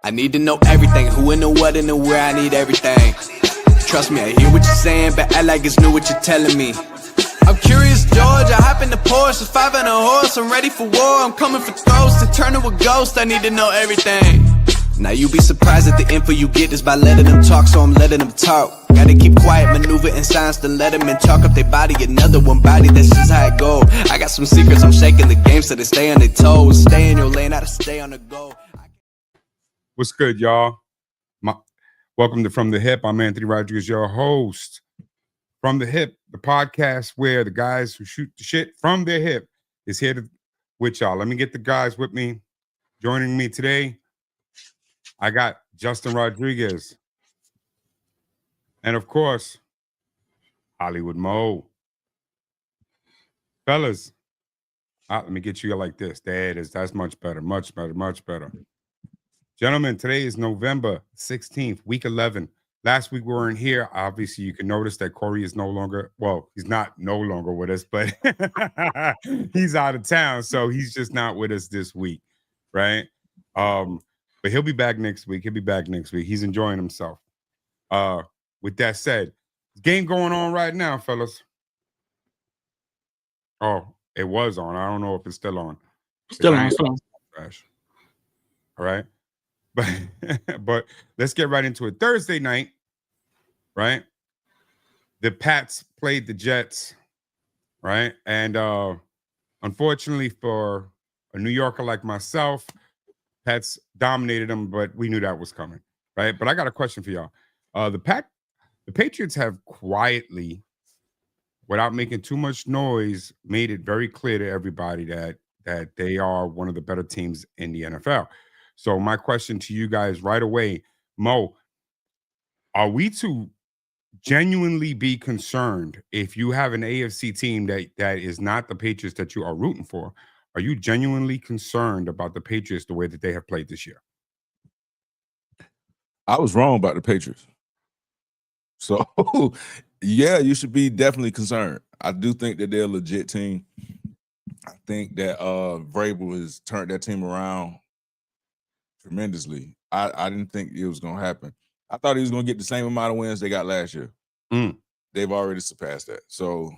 I need to know everything, who and the what and the where, I need everything. Trust me, I hear what you're saying, but act like it's new what you're telling me. I'm curious, George, I hop in the Porsche, 5 and a horse, I'm ready for war, I'm coming for throats, to turn to a ghost, I need to know everything. Now you be surprised at the info you get is by letting them talk, so I'm letting them talk. Gotta keep quiet, maneuver in silence to let them in, talk up their body, another one body, that's just how it go. I got some secrets, I'm shaking the game so they stay on their toes. Stay in your lane, how to stay on the go. What's good, y'all? Welcome to From the Hip. I'm Anthony Rodriguez, your host. From the Hip, the podcast where the guys who shoot the shit from their hip is here with y'all. Let me get the guys with me. Joining me today, I got Justin Rodriguez. And of course, Hollywood Mo. Fellas, let me get you like this. There it is. That's much better, much better, much better. Gentlemen, today is November 16th, week 11. Last week we weren't here. Obviously, you can notice that Corey is no longer, well, he's not no longer with us, but he's out of town, so he's just not with us this week, right? But he'll be back next week. He's enjoying himself. With that said, game going on right now, fellas. Oh, it was on. I don't know if it's still on. Still on. All right. But let's get right into it. Thursday night, right? The Pats played the Jets, right? And unfortunately for a New Yorker like myself, Pats dominated them, but we knew that was coming, right? But I got a question for y'all. The Patriots have quietly, without making too much noise, made it very clear to everybody that they are one of the better teams in the NFL. So my question to you guys right away, Mo, are we to genuinely be concerned if you have an AFC team that is not the Patriots that you are rooting for? Are you genuinely concerned about the Patriots the way that they have played this year? I was wrong about the Patriots. So, yeah, you should be definitely concerned. I do think that they're a legit team. I think that Vrabel has turned that team around tremendously. I didn't think it was going to happen. I thought he was going to get the same amount of wins they got last year. They've already surpassed that. So,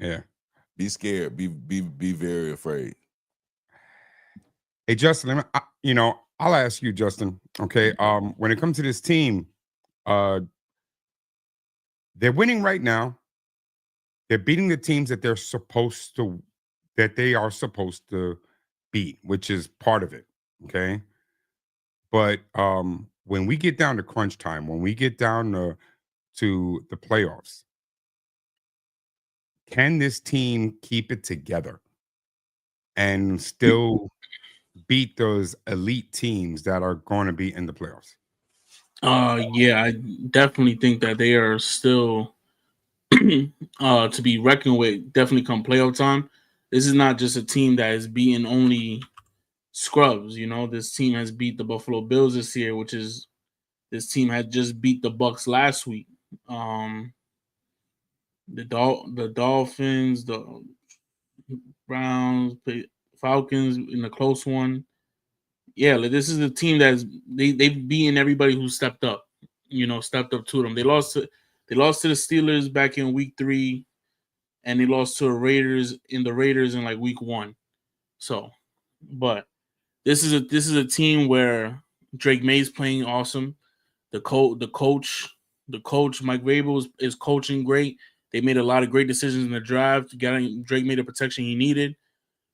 yeah, be scared. Be very afraid. Hey, Justin, I'll ask you, Justin. Okay, when it comes to this team, they're winning right now. They're beating the teams that they are supposed to beat, which is part of it. Okay. But when we get down to crunch time, when we get down to the playoffs, can this team keep it together and still beat those elite teams that are going to be in the playoffs? Yeah, I definitely think that they are still to be reckoned with, definitely come playoff time. This is not just a team that is beating only scrubs. This team has beat the Buffalo Bills this year, this team had just beat the Bucks last week. The Dolphins, the Browns, Falcons in a close one. Yeah, this is a team they've beaten everybody who stepped up. Stepped up to them. They lost to the Steelers back in week 3, and they lost to the Raiders in like week 1. So, but this is a team where Drake May's playing awesome. The coach Mike Vrabel is coaching great. They made a lot of great decisions in the draft. Drake made the protection he needed.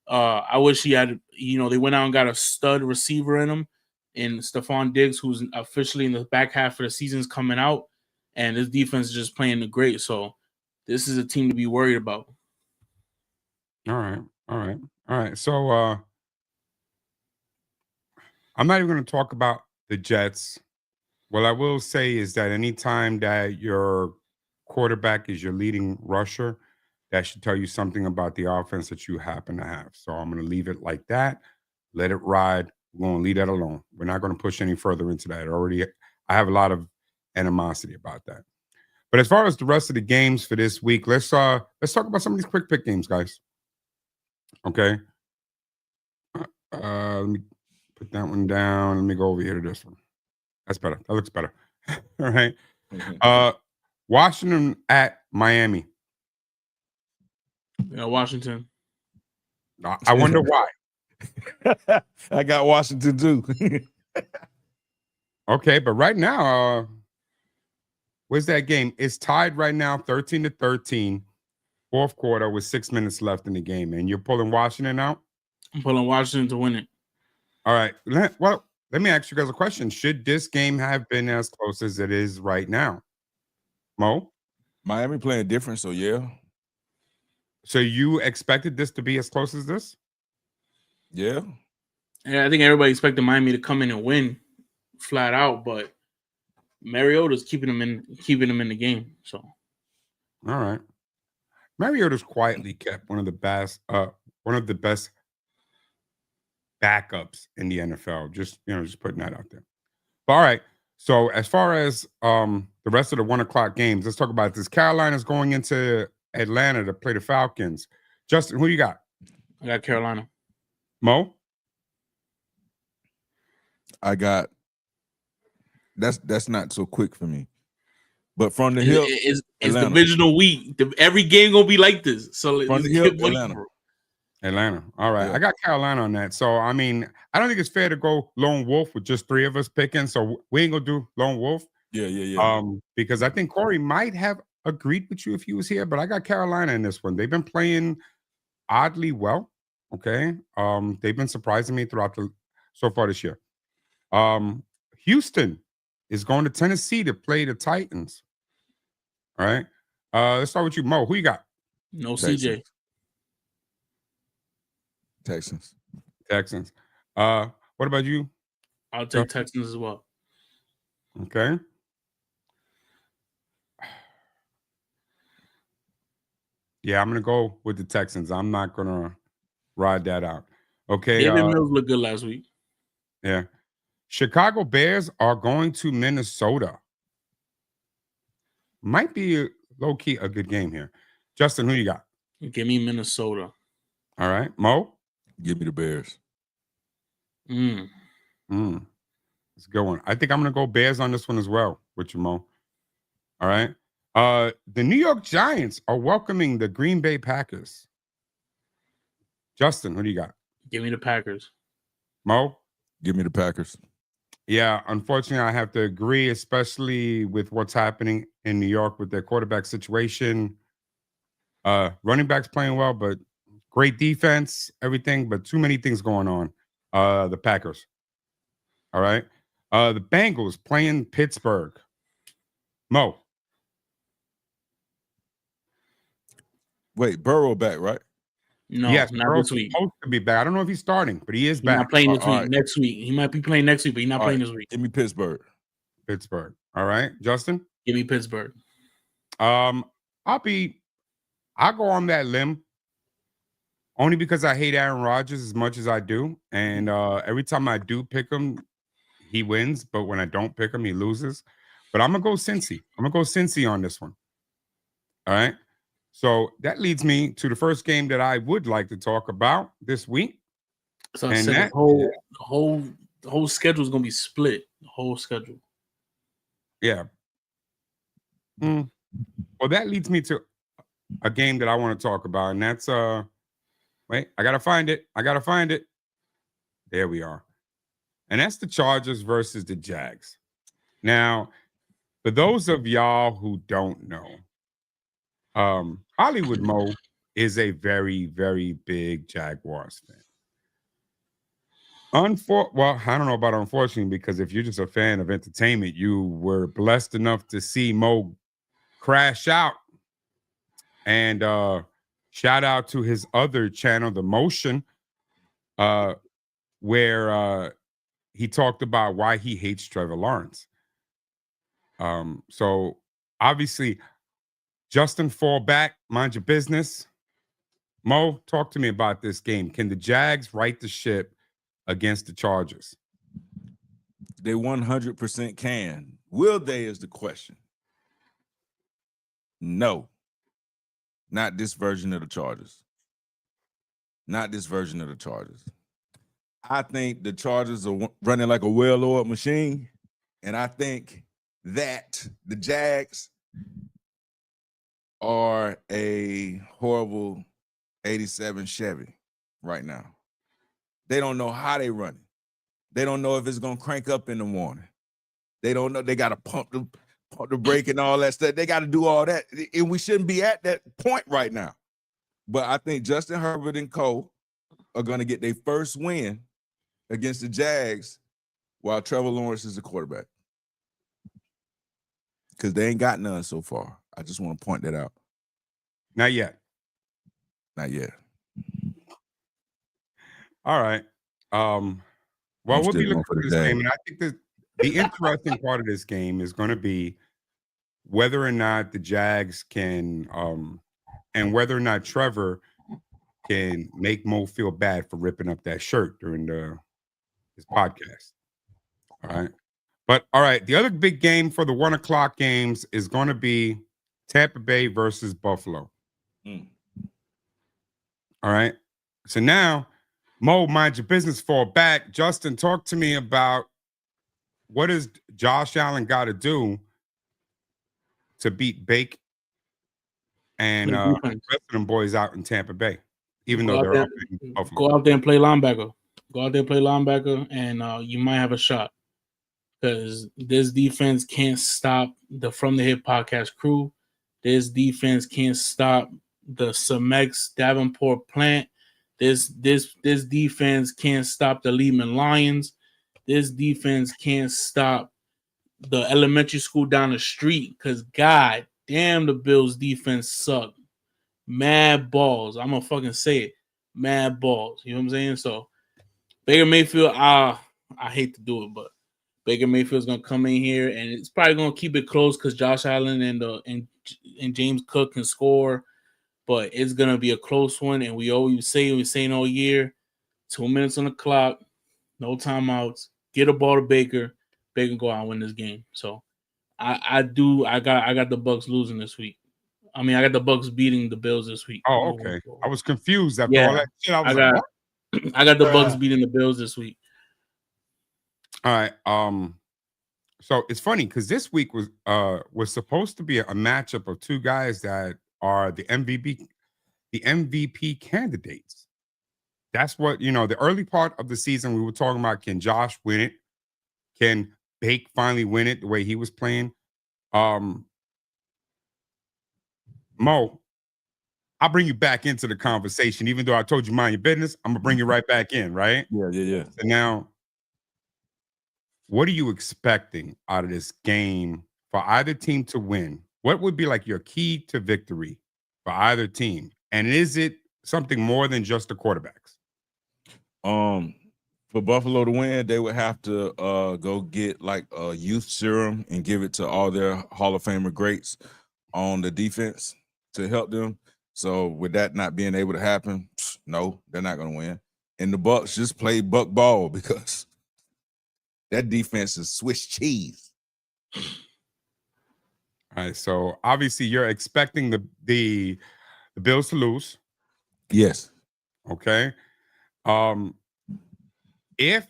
I wish he had. They went out and got a stud receiver in him, in Stephon Diggs, who's officially in the back half of the season's coming out, and this defense is just playing great. So this is a team to be worried about. All right. So I'm not even going to talk about the Jets. What I will say is that anytime that your quarterback is your leading rusher, that should tell you something about the offense that you happen to have. So I'm going to leave it like that. Let it ride. We're going to leave that alone. We're not going to push any further into that. I have a lot of animosity about that. But as far as the rest of the games for this week, let's talk about some of these quick pick games, guys. Okay. Let me Put that one down. Let me go over here to this one. That's better. That looks better. All right. Washington at Miami. Yeah, Washington. I wonder why. I got Washington too. Okay, but right now, where's that game? It's tied right now, 13-13, fourth quarter with 6 minutes left in the game, and you're pulling Washington out? I'm pulling Washington to win it. All right. Well, let me ask you guys a question. Should this game have been as close as it is right now? Mo? Miami playing different, so yeah. So you expected this to be as close as this? Yeah. Yeah, I think everybody expected Miami to come in and win flat out, but Mariota's keeping them in the game. So All right. Mariota's quietly kept one of the best backups in the NFL. Just putting that out there. But all right. So as far as the rest of the 1 o'clock games, let's talk about this. Carolina's going into Atlanta to play the Falcons. Justin, who you got? I got Carolina. Mo? I got that's not so quick for me. But from the hill, it's divisional week. Every game gonna be like this. So from the hill, Atlanta. Atlanta. All right. Yeah. I got Carolina on that. So, I mean, I don't think it's fair to go lone wolf with just 3 of us picking. So we ain't going to do lone wolf. Yeah. Because I think Corey might have agreed with you if he was here, but I got Carolina in this one. They've been playing oddly well. Okay. They've been surprising me throughout so far this year. Houston is going to Tennessee to play the Titans. All right. Let's start with you, Mo. Who you got? No Texans. CJ. Texans. What about you? I'll take Texans as well. Okay. Yeah, I'm gonna go with the Texans. I'm not gonna ride that out. Okay. David Mills looked good last week. Yeah. Chicago Bears are going to Minnesota. Might be low-key a good game here. Justin, who you got? Give me Minnesota. All right. Mo? Give me the Bears. It's a good one. I think I'm going to go Bears on this one as well with you, Mo. All right. The New York Giants are welcoming the Green Bay Packers. Justin, who do you got? Give me the Packers. Mo? Give me the Packers. Yeah, unfortunately, I have to agree, especially with what's happening in New York with their quarterback situation. Running backs playing well, but great defense, everything, but too many things going on. The Packers. All right. The Bengals playing Pittsburgh. Mo. Wait, Burrow back, right? No, yes, not Burrow's this week. Supposed to be back. I don't know if he's starting, but he is He's back. not playing this week. right. Next week. He might be playing next week, but he's not playing this week. Give me Pittsburgh. Pittsburgh. All right. Justin? Give me Pittsburgh. I'll go on that limb only because I hate Aaron Rodgers as much as I do. And every time I do pick him, he wins. But when I don't pick him, he loses. But I'm going to go Cincy. I'm going to go Cincy on this one. All right. So that leads me to the first game that I would like to talk about this week. So I said the whole schedule is going to be split. The whole schedule. Yeah. Well, that leads me to a game that I want to talk about, and that's wait, I gotta find it. There we are. And that's the Chargers versus the Jags. Now, for those of y'all who don't know, Hollywood Mo is a very, very big Jaguars fan. Well, I don't know about unfortunately, because if you're just a fan of entertainment, you were blessed enough to see Mo crash out. And shout out to his other channel, The Motion, where he talked about why he hates Trevor Lawrence. So obviously, Justin, fall back, mind your business. Mo, talk to me about this game. Can the Jags right the ship against the Chargers? They 100% can. Will they is the question. No. Not this version of the Chargers. I think the Chargers are running like a well-oiled machine, and I think that the Jags are a horrible 87 Chevy right now. They don't know how they run it. They don't know if it's gonna crank up in the morning. They don't know. They got to pump the brake and all that stuff. They got to do all that, and we shouldn't be at that point right now. But I think Justin Herbert and Cole are gonna get their first win against the Jags while Trevor Lawrence is the quarterback, because they ain't got none so far. I just want to point that out. Not yet. Not yet. All right. Well, we'll be looking for this game, and I think that the interesting part of this game is going to be whether or not the Jags can, and whether or not Trevor can make Mo feel bad for ripping up that shirt during his podcast. All right. But all right, the other big game for the 1 o'clock games is going to be Tampa Bay versus Buffalo. All right. So now, Mo, mind your business, fall back. Justin, talk to me about what does Josh Allen got to do to beat Bake and the rest of them boys out in Tampa Bay, even though they're up in Buffalo. Go out there and play linebacker. Go out there, play linebacker, and you might have a shot, because this defense can't stop the From the Hip podcast crew. This defense can't stop the Cemex Davenport plant. This defense can't stop the Lehman Lions. This defense can't stop the elementary school down the street, because god damn, the Bills defense suck. Mad balls. I'm gonna fucking say it. Mad balls. You know what I'm saying? So Baker Mayfield, I hate to do it, but Baker Mayfield's gonna come in here and it's probably gonna keep it close because Josh Allen and James Cook can score, but it's gonna be a close one. And we're saying all year, 2 minutes on the clock, no timeouts, get a ball to Baker. Baker go out and win this game. So I got the Bucks losing this week. I mean, I got the Bucks beating the Bills this week. Oh, okay. I was confused after all that shit. I got the Bucks beating the Bills this week. All right. So it's funny because this week was supposed to be a matchup of two guys that are the MVP candidates. That's what, the early part of the season we were talking about. Can Josh win it? Can Bake finally win it the way he was playing? Mo, I'll bring you back into the conversation. Even though I told you mind your business, I'm gonna bring you right back in, right? Yeah. So now, what are you expecting out of this game for either team to win? What would be like your key to victory for either team? And is it something more than just the quarterbacks? For Buffalo to win, they would have to go get like a youth serum and give it to all their Hall of Famer greats on the defense to help them. So with that not being able to happen, no, they're not going to win. And the Bucks just play Buck ball because that defense is Swiss cheese. All right, so obviously you're expecting the Bills to lose. Yes. Okay. If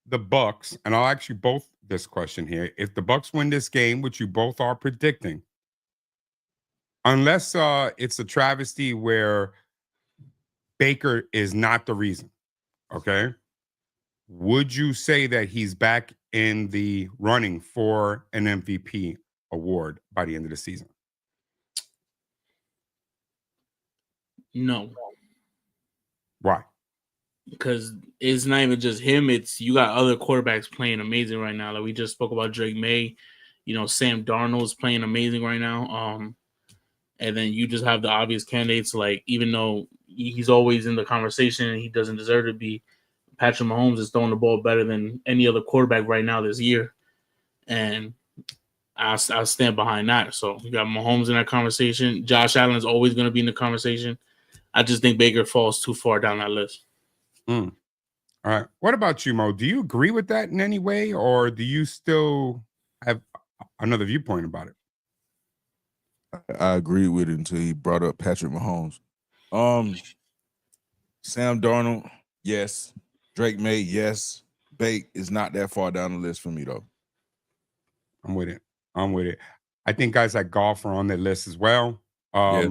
the Bucks, and I'll ask you both this question here, if the Bucks win this game, which you both are predicting, unless it's a travesty where Baker is not the reason, okay, would you say that he's back in the running for an MVP award by the end of the season? No. Why? Because it's not even just him. It's you got other quarterbacks playing amazing right now. Like we just spoke about Drake May. Sam Darnold's playing amazing right now. And then you just have the obvious candidates, like even though he's always in the conversation and he doesn't deserve to be, Patrick Mahomes is throwing the ball better than any other quarterback right now this year. And I stand behind that. So you got Mahomes in that conversation. Josh Allen is always going to be in the conversation. I just think Baker falls too far down that list. All right. What about you, Mo? Do you agree with that in any way, or do you still have another viewpoint about it? I agreed with it until he brought up Patrick Mahomes. Sam Darnold, yes. Drake May, yes. Bake is not that far down the list for me though. I'm with it. I think guys like Golf are on their list as well. Yes.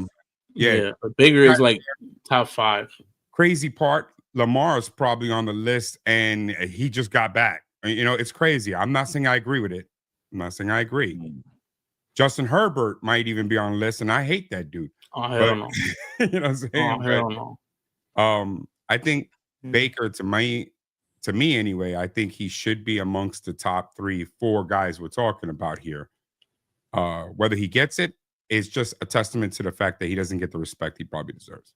Yeah. But Baker is like top 5. Crazy part, Lamar is probably on the list, and he just got back. You know, it's crazy. I'm not saying I agree with it. I'm not saying I agree. Justin Herbert might even be on the list, and I hate that dude. Oh, hell no. You know what I'm saying? Oh, hell no. I think Baker, to me anyway, I think he should be amongst the top 3-4 guys we're talking about here. Whether he gets it is just a testament to the fact that he doesn't get the respect he probably deserves.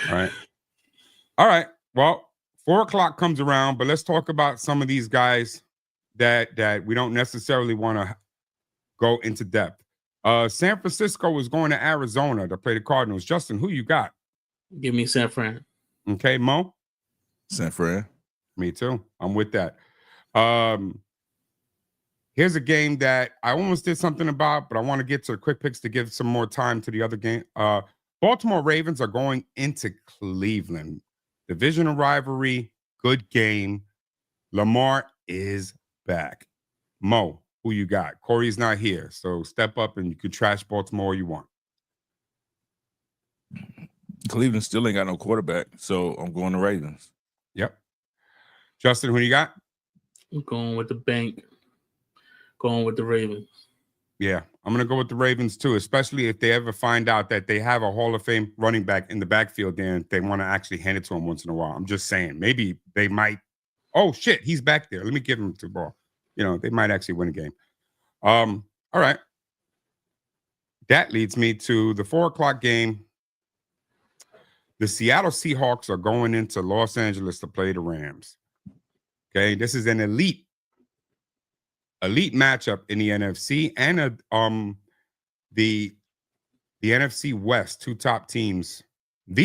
All right. Well, 4:00 comes around, but let's talk about some of these guys that we don't necessarily want to go into depth. San Francisco is going to Arizona to play the Cardinals. Justin, who you got? Give me San Fran. Okay, Mo? San Fran. Me too. I'm with that. Here's a game that I almost did something about, but I want to get to the quick picks to give some more time to the other game. Baltimore Ravens are going into Cleveland. Divisional rivalry, good game. Lamar is back. Mo, who you got? Corey's not here, so step up and you can trash Baltimore all you want. Cleveland still ain't got no quarterback, so I'm going to Ravens. Yep. Justin, who you got? I'm going with the bank. Going with the Ravens. Yeah, I'm going to go with the Ravens too, especially if they ever find out that they have a Hall of Fame running back in the backfield and they want to actually hand it to him once in a while. I'm just saying, maybe they might. Oh, shit, he's back there. Let me give him the ball. You know, they might actually win a game. All right. That leads me to the 4:00 game. The Seattle Seahawks are going into Los Angeles to play the Rams. Okay, this is an elite matchup in the NFC and the NFC West, the two top teams of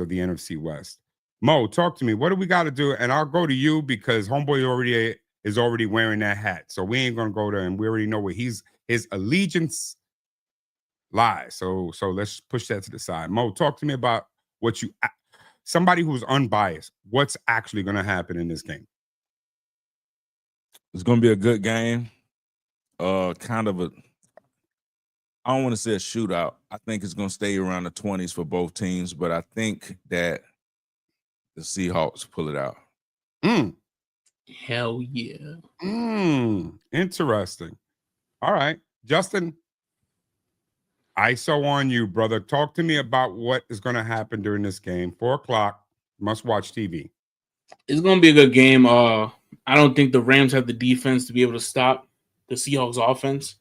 the NFC West. Mo, talk to me. What do we got to do? And I'll go to you because homeboy is already wearing that hat. So we ain't gonna go to him. We already know where his allegiance lies. So let's push that to the side. Mo, talk to me about somebody who's unbiased. What's actually gonna happen in this game? It's going to be a good game. Kind of I don't want to say a shootout. I think it's going to stay around the 20s for both teams, but I think that the Seahawks pull it out. Hell yeah. Interesting. All right. Justin, ISO on you, brother. Talk to me about what is going to happen during this game. 4:00, must watch TV. It's going to be a good game. I don't think the Rams have the defense to be able to stop the Seahawks offense.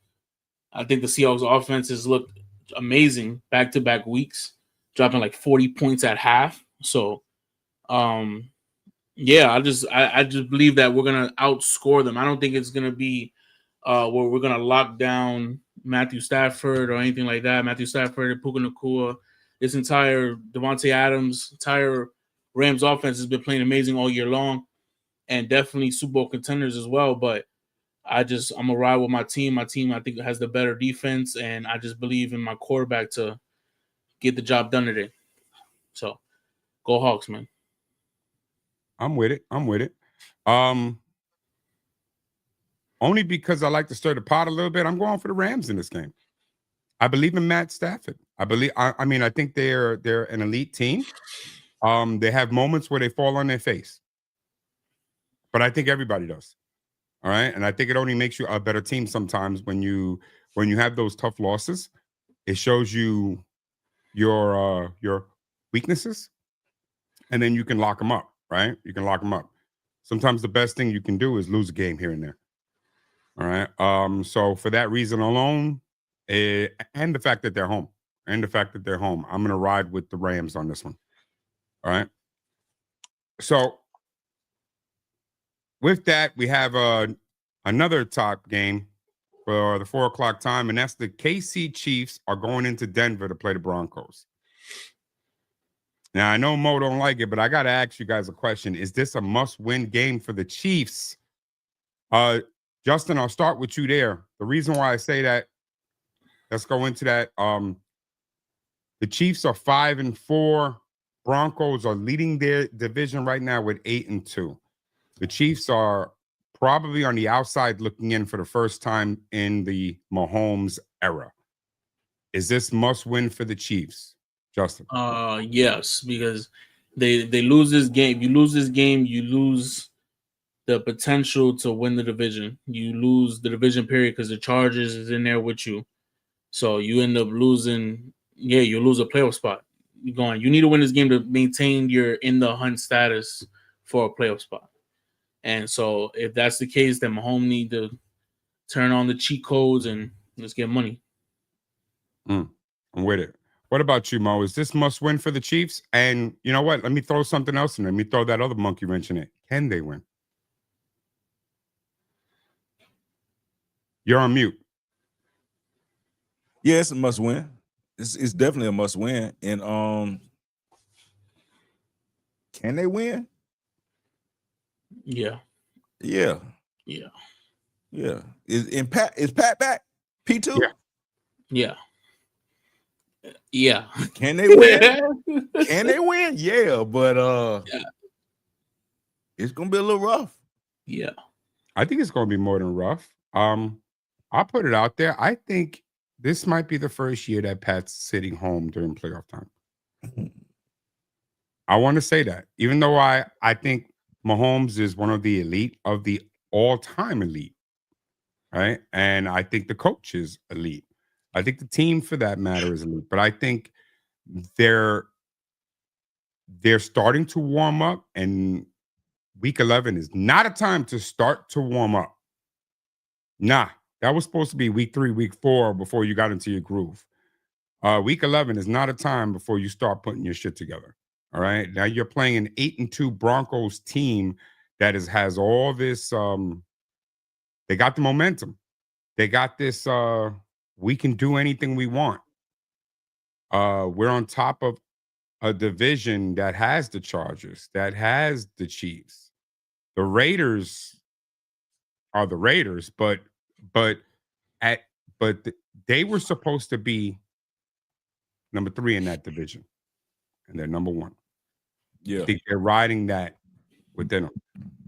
I think the Seahawks offense has looked amazing back-to-back weeks, dropping like 40 points at half. So, yeah, I just believe that we're going to outscore them. I don't think it's going to be where we're going to lock down Matthew Stafford or anything like that. Matthew Stafford, Puka Nacua, this entire Devontae Adams, entire Rams offense has been playing amazing all year long. And definitely Super Bowl contenders as well. But I'm gonna ride with my team. My team, I think, has the better defense, and I just believe in my quarterback to get the job done today. So, go Hawks, man. I'm with it. Only because I like to stir the pot a little bit. I'm going for the Rams in this game. I believe in Matt Stafford. I think they're an elite team. They have moments where they fall on their face. But I think everybody does. All right. And I think it only makes you a better team sometimes when you have those tough losses. It shows you your weaknesses, and then you can lock them up, right? You can lock them up. Sometimes the best thing you can do is lose a game here and there. All right. So for that reason alone, and the fact that they're home, I'm gonna ride with the Rams on this one. All right. So with that, we have another top game for the 4:00 time, and that's the KC Chiefs are going into Denver to play the Broncos. Now, I know Mo don't like it, but I got to ask you guys a question. Is this a must-win game for the Chiefs? Justin, I'll start with you there. The reason why I say that, let's go into that. The Chiefs are 5-4. Broncos are leading their division right now with 8-2. The Chiefs are probably on the outside looking in for the first time in the Mahomes era. Is this must win for the Chiefs, Justin? Yes, because they lose this game. If you lose this game, you lose the potential to win the division. You lose the division period because the Chargers is in there with you. So you end up losing. Yeah, you lose a playoff spot. You're going. You need to win this game to maintain your in the hunt status for a playoff spot. And so if that's the case, then Mahomes need to turn on the cheat codes and let's get money. I'm with it. What about you, Mo? Is this must win for the Chiefs? And you know what? Let me throw something else in there. Let me throw that other monkey wrench in it. Can they win? You're on mute. Yeah, it's a must win. It's definitely a must win. And can they win? Yeah. Yeah. Yeah. Yeah. Is Pat back? P2? Yeah. Yeah. Can they win? Can they win? Yeah, but it's gonna be a little rough. Yeah. I think it's gonna be more than rough. I'll put it out there. I think this might be the first year that Pat's sitting home during playoff time. I want to say that, even though I think Mahomes is one of the elite of the all-time elite, right? And I think the coach is elite. I think the team, for that matter, is elite. But I think they're starting to warm up, and week 11 is not a time to start to warm up. Nah, that was supposed to be week 3, week 4 before you got into your groove. Week 11 is not a time before you start putting your shit together. All right. Now you're playing an 8-2 Broncos team that has all this. They got the momentum. They got this. We can do anything we want. We're on top of a division that has the Chargers, that has the Chiefs. The Raiders are the Raiders, but they were supposed to be number 3 in that division, and they're number 1. Yeah. I think they're riding that within them.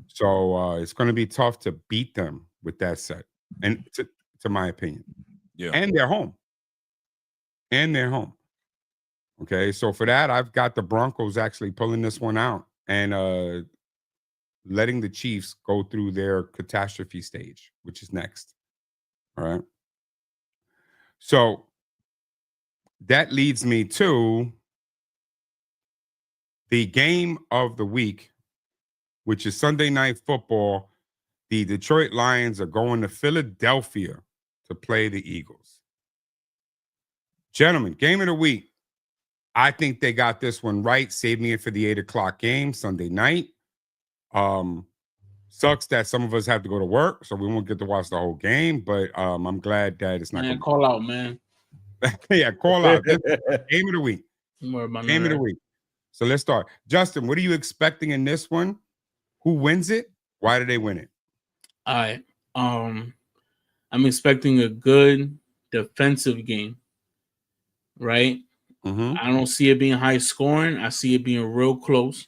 So it's going to be tough to beat them with that set, and to my opinion. Yeah. And they're home. Okay, so for that, I've got the Broncos actually pulling this one out and letting the Chiefs go through their catastrophe stage, which is next. All right. So that leads me to the game of the week, which is Sunday Night Football. The Detroit Lions are going to Philadelphia to play the Eagles. Gentlemen, game of the week. I think they got this one right. Save me it for the 8 o'clock game Sunday night. Sucks that some of us have to go to work, so we won't get to watch the whole game. But I'm glad that it's not. Man, call out, man. Yeah, call out. Game of the week. Game of the week. So let's start. Justin, what are you expecting in this one? Who wins it? Why do they win it? All right. I'm expecting a good defensive game. Right? Mm-hmm. I don't see it being high scoring. I see it being real close.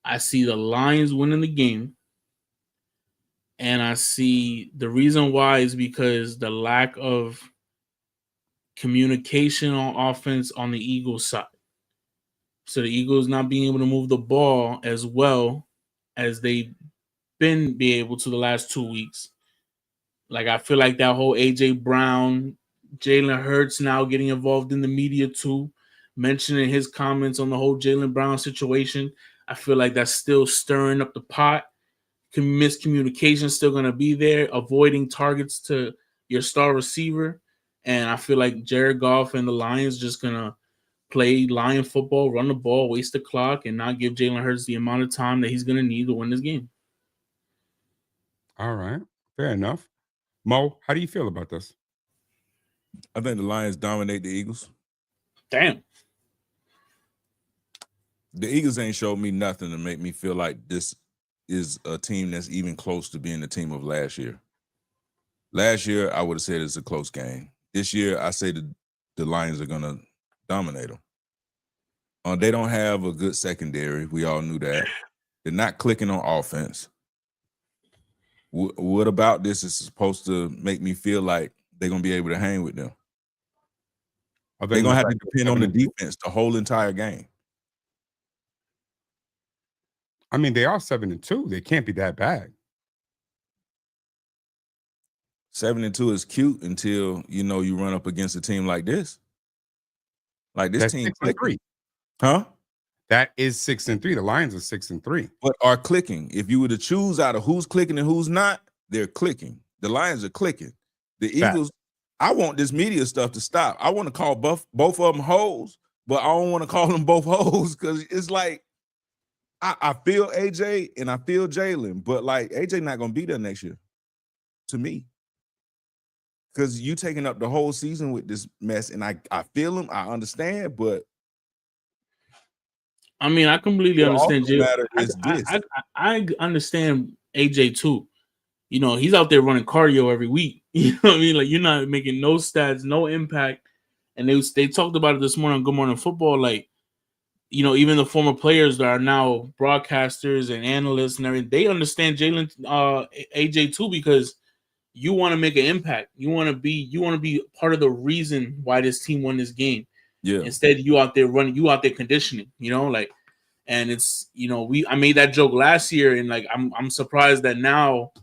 I see the Lions winning the game. And I see the reason why is because the lack of communication on offense on the Eagles side. So the Eagles not being able to move the ball as well as they've been able to the last 2 weeks. Like, I feel like that whole A.J. Brown, Jalen Hurts now getting involved in the media too, mentioning his comments on the whole Jalen Brown situation. I feel like that's still stirring up the pot. Miscommunication still going to be there, avoiding targets to your star receiver. And I feel like Jared Goff and the Lions just going to play Lion football, run the ball, waste the clock, and not give Jalen Hurts the amount of time that he's going to need to win this game. All right. Fair enough. Mo, how do you feel about this? I think the Lions dominate the Eagles. Damn. The Eagles ain't showed me nothing to make me feel like this is a team that's even close to being the team of last year. Last year, I would have said it's a close game. This year, I say the Lions are going to dominate them. They don't have a good secondary. We all knew that. They're not clicking on offense. What about this is supposed to make me feel like they're going to be able to hang with them? They're going to have to depend on the defense the whole entire game. I mean, they are 7-2. They can't be that bad. 7-2 is cute until you run up against a team like this. Like this That's team, 6-3. Huh? That is 6-3. The Lions are 6-3. But are clicking. If you were to choose out of who's clicking and who's not, they're clicking. The Lions are clicking. The Eagles, I want this media stuff to stop. I want to call both of them hoes, but I don't want to call them both hoes because it's like I feel AJ and I feel Jalen, but like AJ not gonna be there next year. To me. Because you taking up the whole season with this mess, and I feel him, I understand, but I mean, I completely understand. I understand AJ too. He's out there running cardio every week. You know what I mean? Like, you're not making no stats, no impact. And they talked about it this morning on Good Morning Football. Like, even the former players that are now broadcasters and analysts and everything, they understand AJ too, because you want to make an impact. You want to be part of the reason why this team won this game. Yeah. Instead, you out there running, you out there conditioning, and it's, I made that joke last year, and like, I'm surprised that now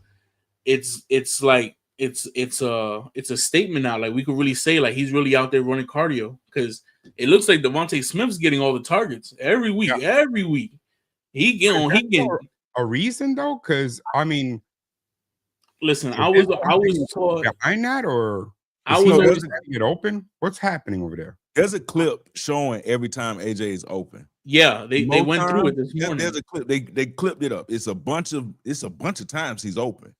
it's like, it's a statement now. Like, we could really say like, he's really out there running cardio, because it looks like Devontae Smith's getting all the targets every week. Yeah. Every week he getting a reason though. Cause I mean, listen, I was taught behind that, or I was always get open. What's happening over there? There's a clip showing every time AJ is open. Yeah, they went through it this morning. There's a clip. They clipped it up. It's a bunch of times he's open,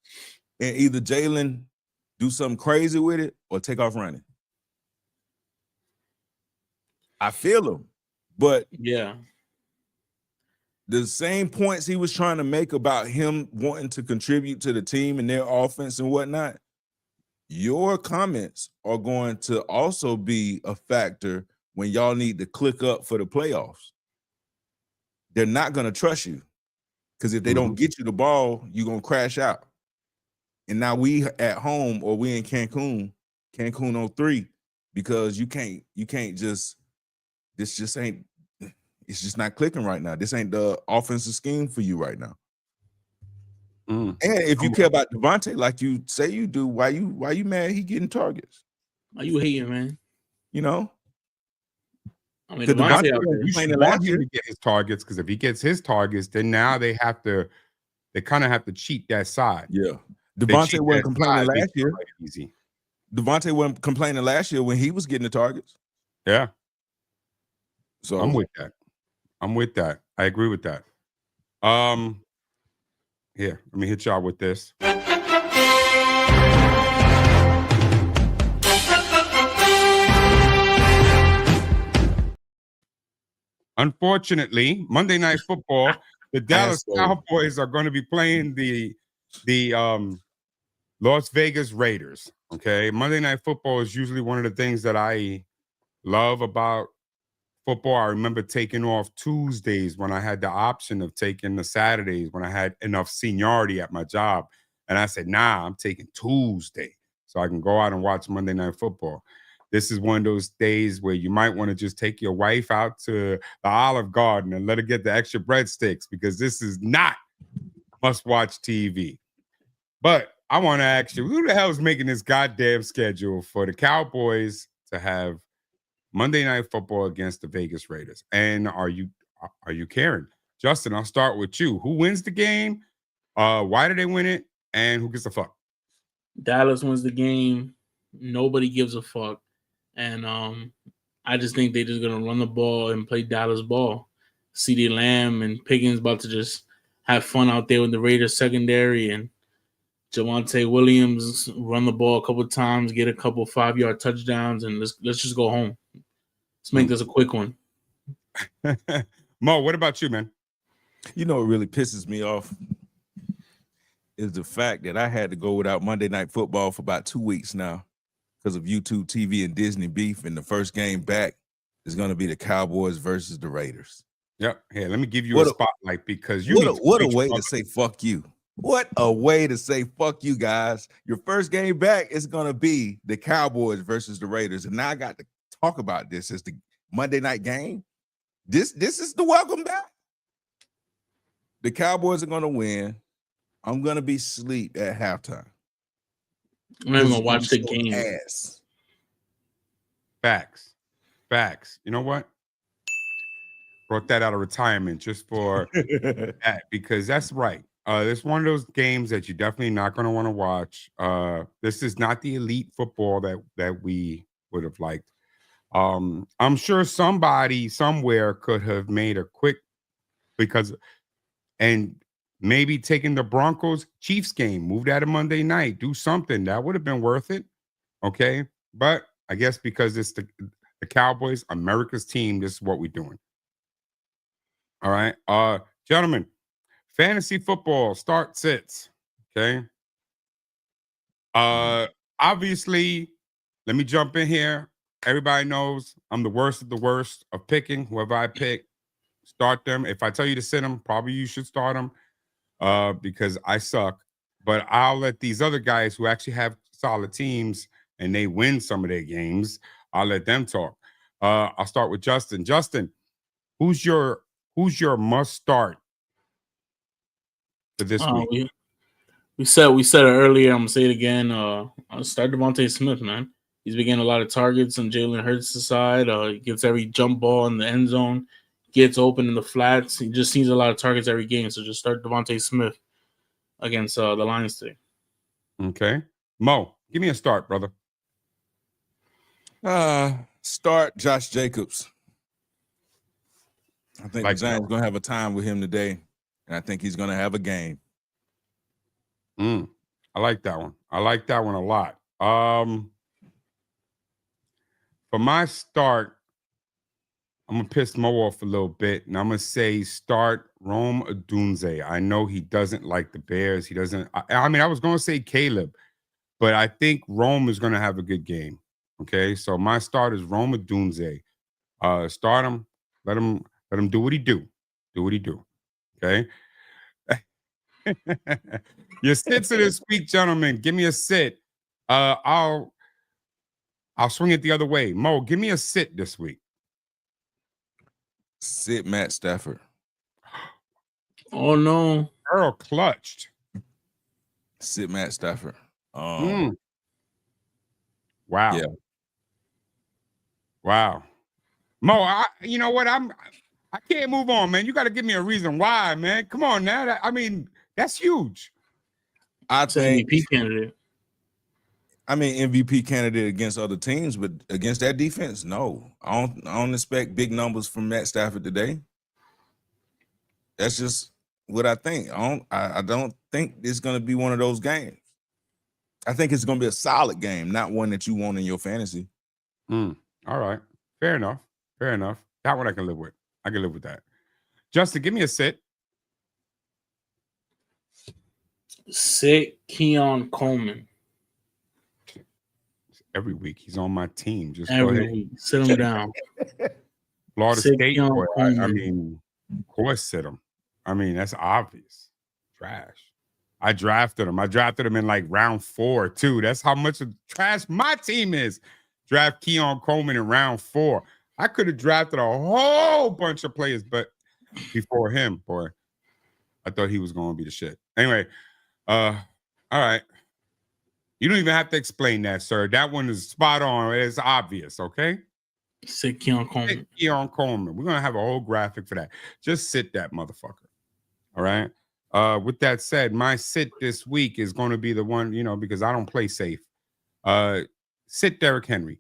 and either Jalen do something crazy with it or take off running. I feel him, but yeah, the same points he was trying to make about him wanting to contribute to the team and their offense and whatnot, your comments are going to also be a factor when y'all need to click up for the playoffs. They're not going to trust you, because if they don't get you the ball, you're going to crash out. And now we at home, or we in Cancun 03, because you can't just, this just ain't, it's just not clicking right now. This ain't the offensive scheme for you right now. And if you care about Devontae like you say you do, why you mad he getting targets? Why you hating, man? I mean, Devontae, you should want him to get his targets, because if he gets his targets, then now they kind of have to cheat that side. Yeah. Devontae wasn't complaining last year. Easy. Devontae wasn't complaining last year when he was getting the targets. Yeah. So I'm with that. I agree with that. Here, let me hit y'all with this. Unfortunately, Monday Night Football, the Dallas Cowboys are going to be playing the Las Vegas Raiders. Okay, Monday Night Football is usually one of the things that I love about football. I remember taking off Tuesdays when I had the option of taking the Saturdays when I had enough seniority at my job. And I said, nah, I'm taking Tuesday so I can go out and watch Monday Night Football. This is one of those days where you might want to just take your wife out to the Olive Garden and let her get the extra breadsticks, because this is not must-watch TV. But I want to ask you, who the hell is making this goddamn schedule for the Cowboys to have Monday Night Football against the Vegas Raiders? And are you caring? Justin, I'll start with you. Who wins the game? Why do they win it? And who gives a fuck? Dallas wins the game. Nobody gives a fuck. And I just think they're just going to run the ball and play Dallas ball. CeeDee Lamb and Pickens about to just have fun out there with the Raiders secondary, and Javonte Williams run the ball a couple of times, get a couple 5-yard touchdowns, and let's just go home. Let's make this a quick one. Mo, what about you, man? What really pisses me off is the fact that I had to go without Monday Night Football for about 2 weeks now because of YouTube TV and Disney beef. In the first game back, is going to be the Cowboys versus the Raiders. Yep. Here, let me give you What a a- spotlight because you What a preach, way brother. to say fuck you. What a way to say fuck you, guys. Your first game back is going to be the Cowboys versus the Raiders. And now I got to talk about this as the Monday night game. This is the welcome back. The Cowboys are going to win. I'm going to be asleep at halftime. I'm not even gonna It's watch the gonna be game. ass. Facts. You know what? Brought that out of retirement just for that because that's right. It's one of those games that you're definitely not going to want to watch. This is not the elite football that we would have liked. I'm sure somebody somewhere could have made a quick and maybe taking the Broncos Chiefs game, move that to Monday night, do something that would have been worth it. Okay, but I guess because it's the Cowboys, America's team, this is what we're doing. All right, gentlemen, fantasy football start sits. Okay, obviously, let me jump in here. Everybody knows I'm the worst of the worst of picking. Whoever I pick, start them. If I tell you to sit them, probably you should start them because I suck. But I'll let these other guys who actually have solid teams and they win some of their games, I'll let them talk. I'll start with Justin. Justin, who's your must start for this week? We said it earlier. I'm gonna say it again. I'll start Devontae Smith, man. He's been getting a lot of targets on Jalen Hurts' side. He gets every jump ball in the end zone, gets open in the flats. He just sees a lot of targets every game. So just start Devontae Smith against the Lions today. Okay. Mo, give me a start, brother. Start Josh Jacobs. I think Like the Giants are going to have a time with him today, and I think he's going to have a game. I like that one. I like that one a lot. For my start, I'm going to piss Mo off a little bit, and I'm going to say start Rome Odunze. I know he doesn't like the Bears. He doesn't. I mean, I was going to say Caleb, but I think Rome is going to have a good game. Okay, so my start is Rome Odunze. Start him. Let him do what he do. Do what he do. Okay. Your sits of this week, gentlemen. Give me a sit. I'll swing it the other way. Mo, give me a sit this week. Sit Matt Stafford. Oh no. Earl clutched. Sit Matt Stafford. Wow. Yeah. Wow. Mo, you know what? I can't move on, man. You got to give me a reason why, man. Come on now. That's huge. I think MVP candidate. I mean, MVP candidate against other teams, but against that defense, no. I don't expect big numbers from Matt Stafford today. That's just what I think. I don't think it's going to be one of those games. I think it's going to be a solid game, not one that you want in your fantasy. All right. Fair enough. That one I can live with. I can live with that. Justin, give me a sit. Sit Keon Coleman. Every week he's on my team. Just Every go ahead. week. Sit him down. Florida Sit State Keon boy. I Coleman. mean, of course, sit him. I mean, that's obvious. Trash. I drafted him. I drafted him in like round 4 too. That's how much of trash my team is. Draft Keon Coleman in round 4. I could have drafted a whole bunch of players, but before him, boy, I thought he was going to be the shit. Anyway, all right. You don't even have to explain that, sir. That one is spot on. It's obvious, okay? Sit Keon Coleman. Sit Keon Coleman. We're going to have a whole graphic for that. Just sit that motherfucker. All right? With that said, my sit this week is going to be the one, because I don't play safe. Sit Derrick Henry.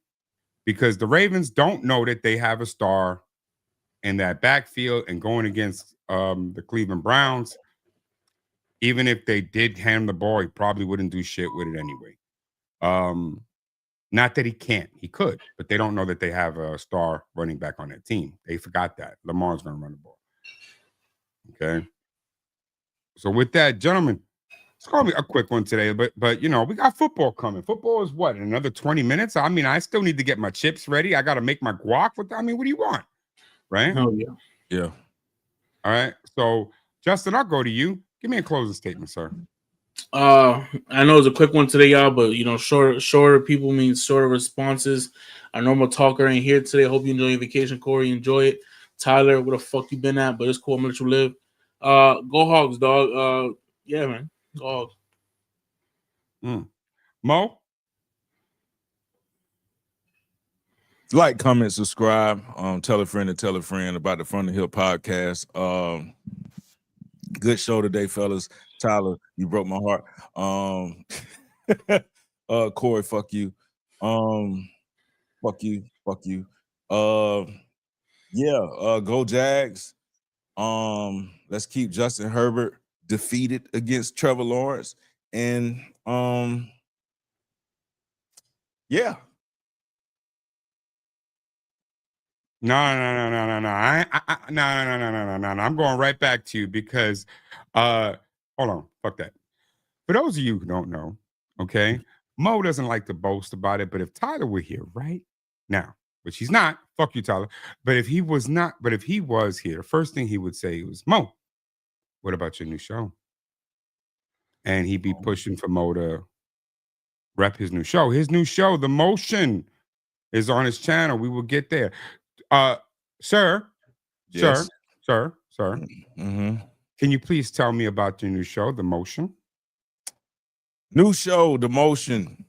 Because the Ravens don't know that they have a star in that backfield and going against the Cleveland Browns. Even if they did hand the ball, he probably wouldn't do shit with it anyway. Not that he can't. He could, but they don't know that they have a star running back on their team. They forgot that. Lamar's going to run the ball. Okay. So with that, gentlemen, It's gonna be a quick one today, but you know, we got football coming. Football is what, in another 20 minutes? I mean, I still need to get my chips ready. I gotta make my guac with I mean, what do you want? Right? Hell yeah. Yeah. All right. So Justin, I'll go to you. Give me a closing statement, sir. I know it's a quick one today, y'all, but you know, shorter people means shorter responses. Our normal talker ain't here today. Hope you enjoy your vacation, Corey. Enjoy it. Tyler, where the fuck you been at? But it's cool. I'm gonna let you live. Go Hogs, dog. Yeah, man. Go Hogs. Mo? Like, comment, subscribe. Tell a friend to tell a friend about the From the Hill podcast. Good show today, fellas. Tyler, you broke my heart. Corey, fuck you. Fuck you. Go Jags. Let's keep Justin Herbert defeated against Trevor Lawrence. And yeah. No. No. I'm going right back to you because hold on, fuck that. For those of you who don't know, okay, Mo doesn't like to boast about it, but if Tyler were here right now, which he's not, fuck you, Tyler. But if he was here, the first thing he would say was, Mo, what about your new show? And he'd be pushing for Mo to rep his new show. His new show, The Motion, is on his channel. We will get there. Sir, Yes. sir. Mm-hmm. Can you please tell me about your new show, The Motion? New show, The Motion.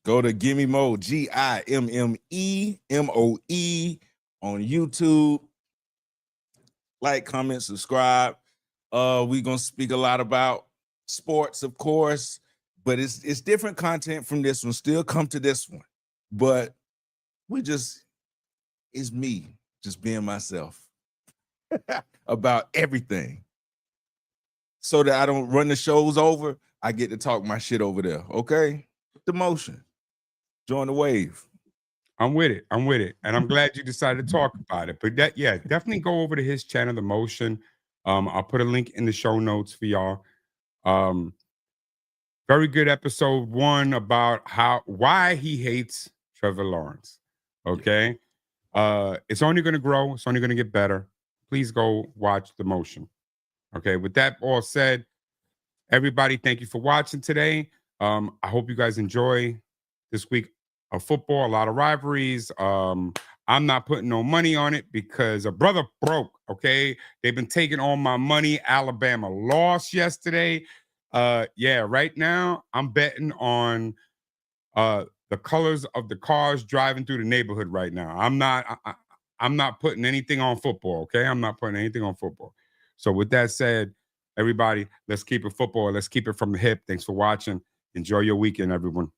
Go to Gimme Mo, GIMMEMOE on YouTube. Like, comment, subscribe. We're gonna speak a lot about sports, of course, but it's different content from this one. Still come to this one, but it's me just being myself about everything, so that I don't run the shows over. I get to talk my shit over there. Okay, The Motion. Join the wave. I'm with it. And I'm glad you decided to talk about it. But definitely go over to his channel, The Motion. I'll put a link in the show notes for y'all. Very good episode 1 about why he hates Trevor Lawrence. Okay. It's only going to grow. It's only going to get better. Please go watch The Motion. Okay. With that all said, everybody, thank you for watching today. I hope you guys enjoy this week of football. A lot of rivalries. I'm not putting no money on it because a brother broke. Okay. They've been taking all my money. Alabama lost yesterday. Right now I'm betting on the colors of the cars driving through the neighborhood right now. I'm not putting anything on football. Okay. I'm not putting anything on football. So with that said, everybody, let's keep it football. Let's keep it from the hip. Thanks for watching. Enjoy your weekend, everyone.